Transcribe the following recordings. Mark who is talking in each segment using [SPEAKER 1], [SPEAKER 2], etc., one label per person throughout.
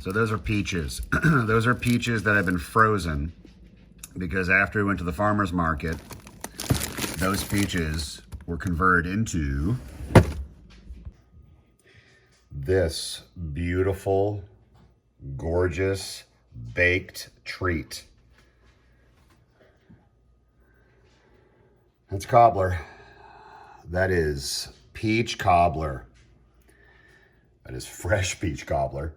[SPEAKER 1] So those are peaches. Those are peaches that have been frozen because after we went to the farmer's market, those peaches were converted into this beautiful, gorgeous, baked treat. That's cobbler. That is peach cobbler. That is fresh peach cobbler.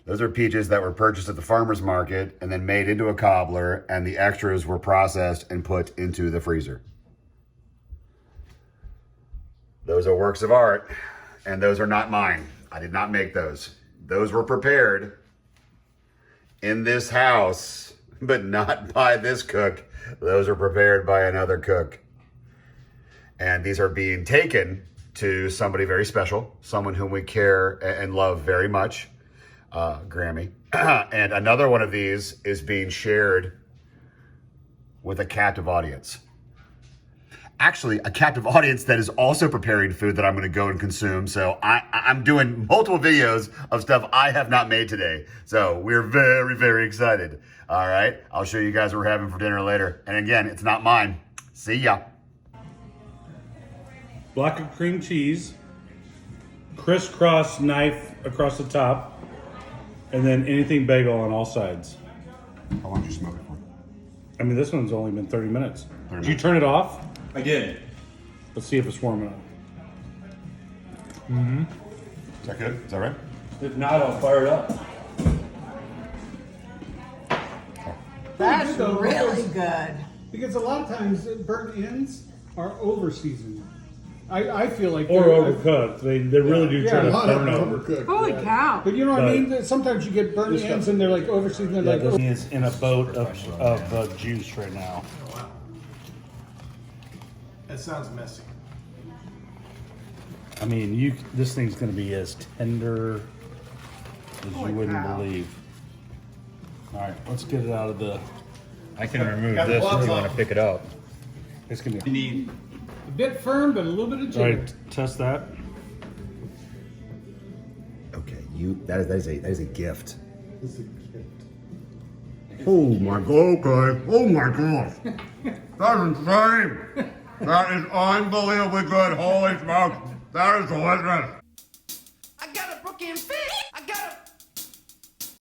[SPEAKER 1] Those are peaches that were purchased at the farmer's market and then made into a cobbler, and the extras were processed and put into the freezer. Those are works of art, and those are not mine. I did not make those. Those were prepared in this house, but not by this cook. Those are prepared by another cook. And these are being taken to somebody very special, someone whom we care and love very much, Grammy. And another one of these is being shared with a captive audience. Actually, a captive audience that is also preparing food that I'm going to go and consume. So I'm doing multiple videos of stuff I have not made today. So we're very, very excited. All right, I'll show you guys what we're having for dinner later. And again, it's not mine. See ya.
[SPEAKER 2] Block of cream cheese, crisscross knife across the top, and then anything bagel on all sides.
[SPEAKER 1] How long did you smoke it for?
[SPEAKER 2] I mean, this one's only been 30 minutes. Did you turn it off?
[SPEAKER 3] I did.
[SPEAKER 2] Let's see if it's warming up.
[SPEAKER 1] Mm-hmm. Is that good? Is that right?
[SPEAKER 3] If not, I'll fire it up.
[SPEAKER 4] That's really good.
[SPEAKER 5] Because a lot of times burnt ends are over seasoned. I feel like
[SPEAKER 2] Or
[SPEAKER 5] they're-
[SPEAKER 2] overcooked. They really do try
[SPEAKER 5] a
[SPEAKER 2] to
[SPEAKER 5] lot of
[SPEAKER 2] burn
[SPEAKER 5] them
[SPEAKER 2] over.
[SPEAKER 5] overcooked.
[SPEAKER 4] Holy cow.
[SPEAKER 5] But you know what I
[SPEAKER 2] But-
[SPEAKER 5] mean? That sometimes you get burnt ends and they're like over seasoned. They're like,
[SPEAKER 2] This is in a boat of juice right now.
[SPEAKER 6] That sounds messy.
[SPEAKER 2] I mean, this thing's going to be as tender as you wouldn't
[SPEAKER 4] cow.
[SPEAKER 2] believe. All right, let's get it out of the.
[SPEAKER 7] I can remove
[SPEAKER 6] Got the
[SPEAKER 7] this if
[SPEAKER 6] gloves
[SPEAKER 7] you want
[SPEAKER 6] on.
[SPEAKER 7] to pick it up.
[SPEAKER 2] It's going to
[SPEAKER 3] You
[SPEAKER 2] be.
[SPEAKER 3] need
[SPEAKER 5] a bit firm, but a little bit of
[SPEAKER 2] All
[SPEAKER 5] jiggle.
[SPEAKER 2] right, test that.
[SPEAKER 1] Okay, that is a gift. Oh my god, okay. Oh my gosh. That's insane. That is unbelievably good. Holy smokes. That is delicious.
[SPEAKER 8] I got a broken face.